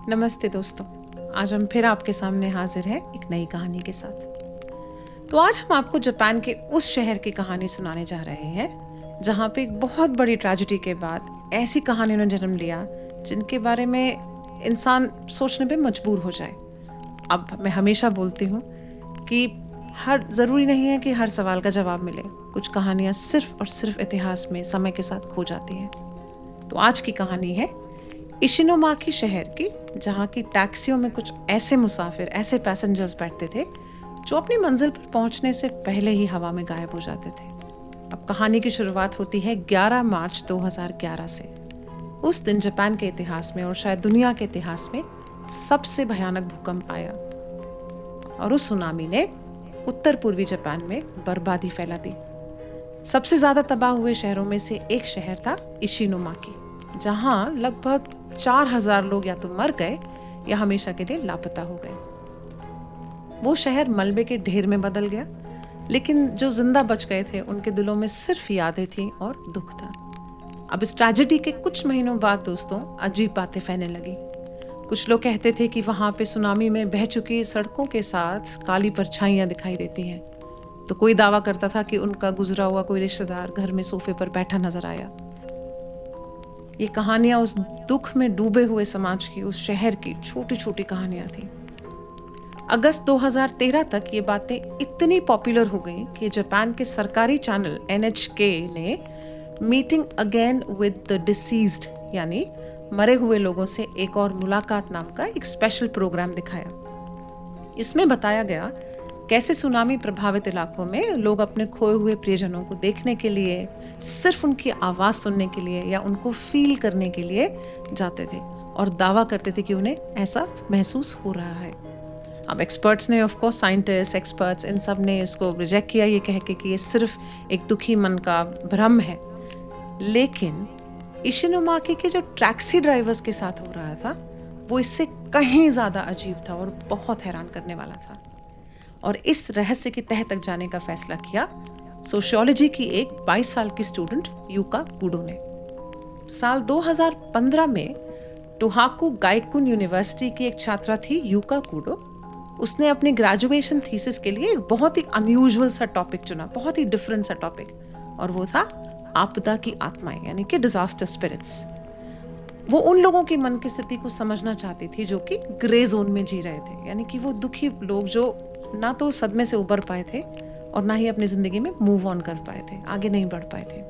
नमस्ते दोस्तों, आज हम फिर आपके सामने हाजिर हैं एक नई कहानी के साथ। तो आज हम आपको जापान के उस शहर की कहानी सुनाने जा रहे हैं जहाँ पे एक बहुत बड़ी ट्रेजेडी के बाद ऐसी कहानियों ने जन्म लिया जिनके बारे में इंसान सोचने पे मजबूर हो जाए। अब मैं हमेशा बोलती हूँ कि ज़रूरी नहीं है कि हर सवाल का जवाब मिले। कुछ कहानियाँ सिर्फ और सिर्फ इतिहास में समय के साथ खो जाती हैं। तो आज की कहानी है इशिनोमाकी शहर की, जहाँ की टैक्सियों में कुछ ऐसे मुसाफिर, ऐसे पैसेंजर्स बैठते थे जो अपनी मंजिल पर पहुंचने से पहले ही हवा में गायब हो जाते थे। अब कहानी की शुरुआत होती है 11 मार्च 2011 से। उस दिन जापान के इतिहास में और शायद दुनिया के इतिहास में सबसे भयानक भूकंप आया और उस सुनामी ने उत्तर पूर्वी जापान में बर्बादी फैला दी। सबसे ज्यादा तबाह हुए शहरों में से एक शहर था इशिनोमाकी, जहां लगभग 4000 लोग या तो मर गए या हमेशा के लिए लापता हो गए। वो शहर मलबे के ढेर में बदल गया, लेकिन जो जिंदा बच गए थे उनके दिलों में सिर्फ यादें थी और दुख था। अब इस ट्रेजेडी के कुछ महीनों बाद दोस्तों अजीब बातें फैलने लगी। कुछ लोग कहते थे कि वहां पे सुनामी में बह चुकी सड़कों के साथ काली परछाइयां दिखाई देती हैं। तो कोई दावा करता था कि उनका गुजरा हुआ कोई रिश्तेदार घर में सोफे पर बैठा नजर आया। ये कहानियां उस दुख में डूबे हुए समाज की, उस शहर की छोटी छोटी कहानियां थी। अगस्त 2013 तक ये बातें इतनी पॉपुलर हो गई कि जापान के सरकारी चैनल NHK ने meeting again with the deceased, यानी मरे हुए लोगों से एक और मुलाकात नाम का एक स्पेशल प्रोग्राम दिखाया। इसमें बताया गया कैसे सुनामी प्रभावित इलाकों में लोग अपने खोए हुए प्रियजनों को देखने के लिए, सिर्फ उनकी आवाज़ सुनने के लिए या उनको फील करने के लिए जाते थे और दावा करते थे कि उन्हें ऐसा महसूस हो रहा है। अब एक्सपर्ट्स ने, ऑफ कोर्स साइंटिस्ट, एक्सपर्ट्स, इन सब ने इसको रिजेक्ट किया, ये कह के कि ये सिर्फ एक दुखी मन का भ्रम है। लेकिन इशिनोमाकी के जो टैक्सी ड्राइवर्स के साथ हो रहा था वो इससे कहीं ज़्यादा अजीब था और बहुत हैरान करने वाला था। और इस रहस्य की तह तक जाने का फैसला किया सोशियोलॉजी की एक 22 साल की स्टूडेंट यूका कुडो ने। साल 2015 में टोहाकू गाइकुन यूनिवर्सिटी की एक छात्रा थी यूका कुडो। उसने अपनी ग्रेजुएशन थीसिस के लिए एक बहुत ही अनयूजुअल सा टॉपिक चुना, बहुत ही डिफरेंट सा टॉपिक, और वो था आपदा की आत्माएं, यानी कि डिजास्टर स्पिरिट्स। वो उन लोगों की मन की स्थिति को समझना चाहती थी जो कि ग्रे जोन में जी रहे थे, यानी कि वो दुखी लोग जो ना तो सदमे से उबर पाए थे और ना ही अपनी जिंदगी में मूव ऑन कर पाए थे, आगे नहीं बढ़ पाए थे।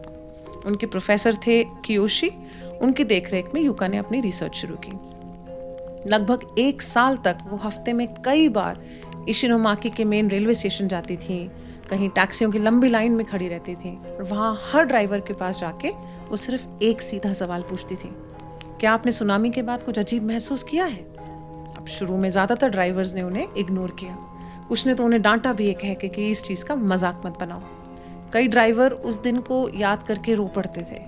उनके प्रोफेसर थे कियोशी। उनकी देखरेख में यूका ने अपनी रिसर्च शुरू की। लगभग 1 साल तक वो हफ्ते में कई बार इशिनोमाकी के मेन रेलवे स्टेशन जाती थी, कहीं टैक्सियों की लंबी लाइन में खड़ी रहती थी और वहाँ हर ड्राइवर के पास जाके वो सिर्फ एक सीधा सवाल पूछती थी, क्या आपने सुनामी के बाद कुछ अजीब महसूस किया है? अब शुरू में ज़्यादातर ड्राइवर्स ने उन्हें इग्नोर किया, कुछ ने तो उन्हें डांटा भी, ये कह के कि इस चीज़ का मजाक मत बनाओ। कई ड्राइवर उस दिन को याद करके रो पड़ते थे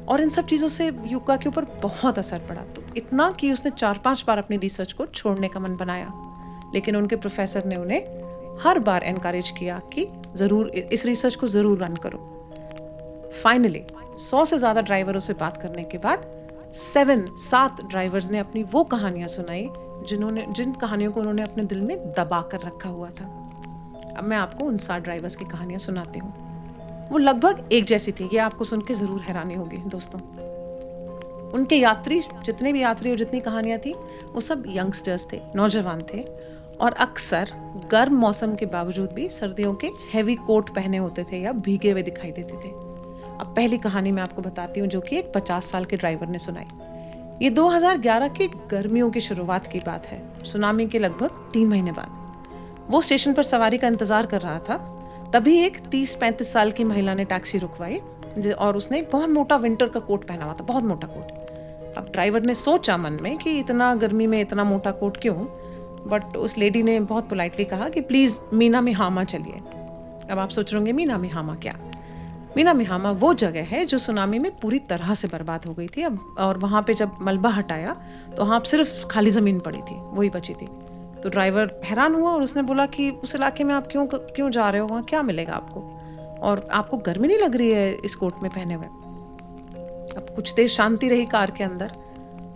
और इन सब चीज़ों से यूका के ऊपर बहुत असर पड़ा, तो इतना कि उसने 4-5 बार अपनी रिसर्च को छोड़ने का मन बनाया। लेकिन उनके प्रोफेसर ने उन्हें हर बार एनकरेज किया कि ज़रूर इस रिसर्च को ज़रूर रन करो। फाइनली 100 से ज़्यादा ड्राइवरों से बात करने के बाद 7 ड्राइवर्स ने अपनी वो कहानियाँ सुनाई जिन कहानियों को उन्होंने अपने दिल में दबा कर रखा हुआ था। अब मैं आपको उन 7 ड्राइवर्स की कहानियाँ सुनाती हूँ। वो लगभग एक जैसी थी, ये आपको सुन के ज़रूर हैरानी होगी दोस्तों। उनके यात्री, जितने भी यात्री और जितनी कहानियाँ थी, वो सब यंगस्टर्स थे, नौजवान थे, और अक्सर गर्म मौसम के बावजूद भी सर्दियों के हैवी कोट पहने होते थे या भीगे हुए दिखाई देते थे। अब पहली कहानी मैं आपको बताती हूँ जो कि एक 50 साल के ड्राइवर ने सुनाई। ये 2011 की गर्मियों की शुरुआत की बात है, सुनामी के लगभग 3 महीने बाद। वो स्टेशन पर सवारी का इंतजार कर रहा था, तभी एक 30-35 साल की महिला ने टैक्सी रुकवाई और उसने एक बहुत मोटा विंटर का कोट पहना हुआ था, बहुत मोटा कोट। अब ड्राइवर ने सोचा मन में कि इतना गर्मी में इतना मोटा कोट क्यों, बट उस लेडी ने बहुत पोलाइटली कहा कि प्लीज़ मीनामिहामा चलिए। अब आप सोच रहे होंगे मीनामिहामा क्या? मीनामिहामा वो जगह है जो सुनामी में पूरी तरह से बर्बाद हो गई थी। अब और वहाँ पे जब मलबा हटाया तो वहाँ सिर्फ खाली ज़मीन पड़ी थी, वही बची थी। तो ड्राइवर हैरान हुआ और उसने बोला कि उस इलाके में आप क्यों जा रहे हो, वहाँ क्या मिलेगा आपको, और आपको गर्मी नहीं लग रही है इस कोट में पहने हुए? अब कुछ देर शांति रही कार के अंदर।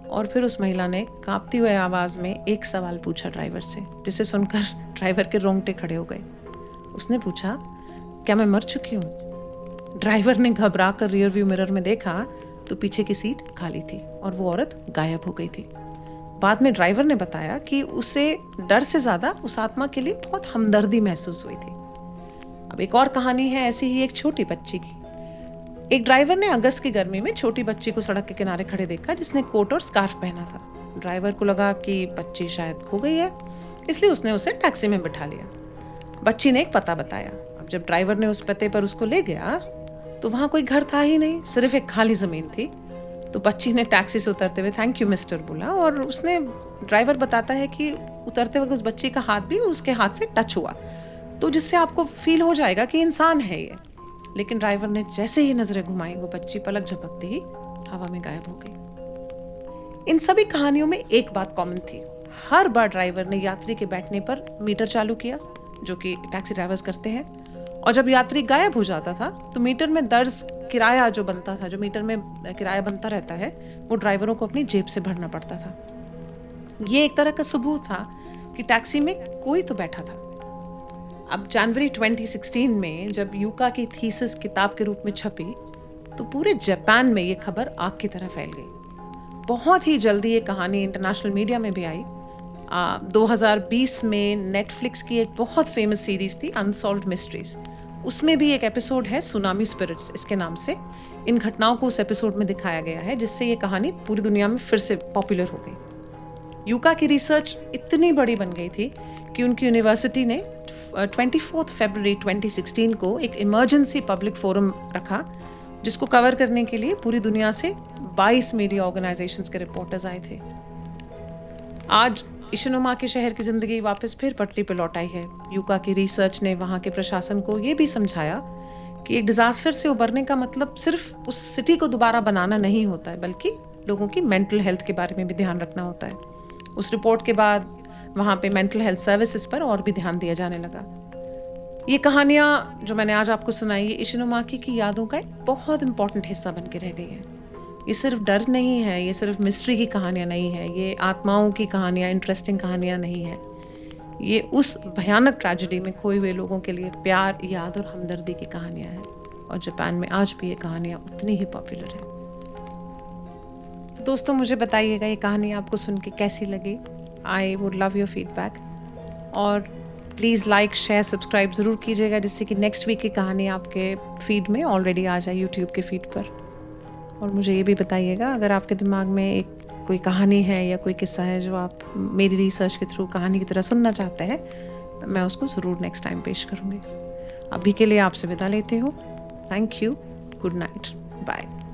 और फिर उस महिला ने कांपती हुई आवाज़ में एक सवाल पूछा ड्राइवर से, जिसे सुनकर ड्राइवर के रोंगटे खड़े हो गए। उसने पूछा, क्या मैं मर चुकी हूँ? ड्राइवर ने घबरा कर रियर व्यू मिरर में देखा तो पीछे की सीट खाली थी और वो औरत गायब हो गई थी। बाद में ड्राइवर ने बताया कि उसे डर से ज़्यादा उस आत्मा के लिए बहुत हमदर्दी महसूस हुई थी। अब एक और कहानी है ऐसी ही एक छोटी बच्ची की। एक ड्राइवर ने अगस्त की गर्मी में छोटी बच्ची को सड़क के किनारे खड़े देखा, जिसने कोट और स्कार्फ पहना था। ड्राइवर को लगा कि बच्ची शायद खो गई है, इसलिए उसने उसे टैक्सी में बिठा लिया। बच्ची ने एक पता बताया। अब जब ड्राइवर ने उस पते पर उसको ले गया तो वहाँ कोई घर था ही नहीं, सिर्फ एक खाली ज़मीन थी। तो बच्ची ने टैक्सी से उतरते हुए थैंक यू मिस्टर बोला, और उसने ड्राइवर बताता है कि उतरते वक्त उस बच्ची का हाथ भी उसके हाथ से टच हुआ, तो जिससे आपको फील हो जाएगा कि इंसान है ये। लेकिन ड्राइवर ने जैसे ही नजरें घुमाई, वो बच्ची पलक झपकते ही हवा में गायब हो गई। इन सभी कहानियों में एक बात कॉमन थी। हर बार ड्राइवर ने यात्री के बैठने पर मीटर चालू किया, जो कि टैक्सी ड्राइवर्स करते हैं, और जब यात्री गायब हो जाता था तो मीटर में दर्ज किराया जो बनता था, जो मीटर में किराया बनता रहता है, वो ड्राइवरों को अपनी जेब से भरना पड़ता था। ये एक तरह का सबूत था कि टैक्सी में कोई तो बैठा था। अब जनवरी 2016 में जब यूका की थीसिस किताब के रूप में छपी तो पूरे जापान में ये खबर आग की तरह फैल गई। बहुत ही जल्दी ये कहानी इंटरनेशनल मीडिया में भी आई। 2020 में नेटफ्लिक्स की एक बहुत फेमस सीरीज थी अनसॉल्व्ड मिस्ट्रीज, उसमें भी एक एपिसोड है सुनामी स्पिरिट्स इसके नाम से। इन घटनाओं को उस एपिसोड में दिखाया गया है, जिससे ये कहानी पूरी दुनिया में फिर से पॉपुलर हो गई। यूका की रिसर्च इतनी बड़ी बन गई थी कि उनकी यूनिवर्सिटी ने 24 फरवरी 2016 को एक इमरजेंसी पब्लिक फोरम रखा, जिसको कवर करने के लिए पूरी दुनिया से 22 मीडिया ऑर्गेनाइजेशंस के रिपोर्टर्स आए थे। आज इशिनोमा के शहर की जिंदगी वापस फिर पटरी पर लौट आई है। यूका की रिसर्च ने वहाँ के प्रशासन को ये भी समझाया कि एक डिजास्टर से उबरने का मतलब सिर्फ उस सिटी को दोबारा बनाना नहीं होता है, बल्कि लोगों की मेंटल हेल्थ के बारे में भी ध्यान रखना होता है। उस रिपोर्ट के बाद वहाँ पे मेंटल हेल्थ सर्विसेज पर और भी ध्यान दिया जाने लगा। ये कहानियाँ जो मैंने आज आपको सुनाई, ये इशिनोमाकी की यादों का एक बहुत इंपॉर्टेंट हिस्सा बन के रह गई है। ये सिर्फ डर नहीं है, ये सिर्फ मिस्ट्री की कहानियाँ नहीं है, ये आत्माओं की कहानियाँ, इंटरेस्टिंग कहानियाँ नहीं है। ये उस भयानक ट्रेजेडी में खोए हुए लोगों के लिए प्यार, याद और हमदर्दी की कहानियाँ हैं। और जापान में आज भी ये कहानियाँ उतनी ही पॉपुलर हैं। तो दोस्तों, मुझे बताइएगा ये कहानी आपको सुन के कैसी लगी। I would love your feedback, और प्लीज़ लाइक, शेयर, सब्सक्राइब ज़रूर कीजिएगा, जिससे कि नेक्स्ट वीक की कहानी आपके फीड में ऑलरेडी आ जाए, यूट्यूब के फीड पर। और मुझे ये भी बताइएगा अगर आपके दिमाग में एक कोई कहानी है या कोई किस्सा है जो आप मेरी रिसर्च के थ्रू कहानी की तरह सुनना चाहते हैं, मैं उसको ज़रूर नेक्स्ट टाइम पेश करूँगी। अभी के लिए आपसे विदा लेती हूँ। Thank you, good night, bye.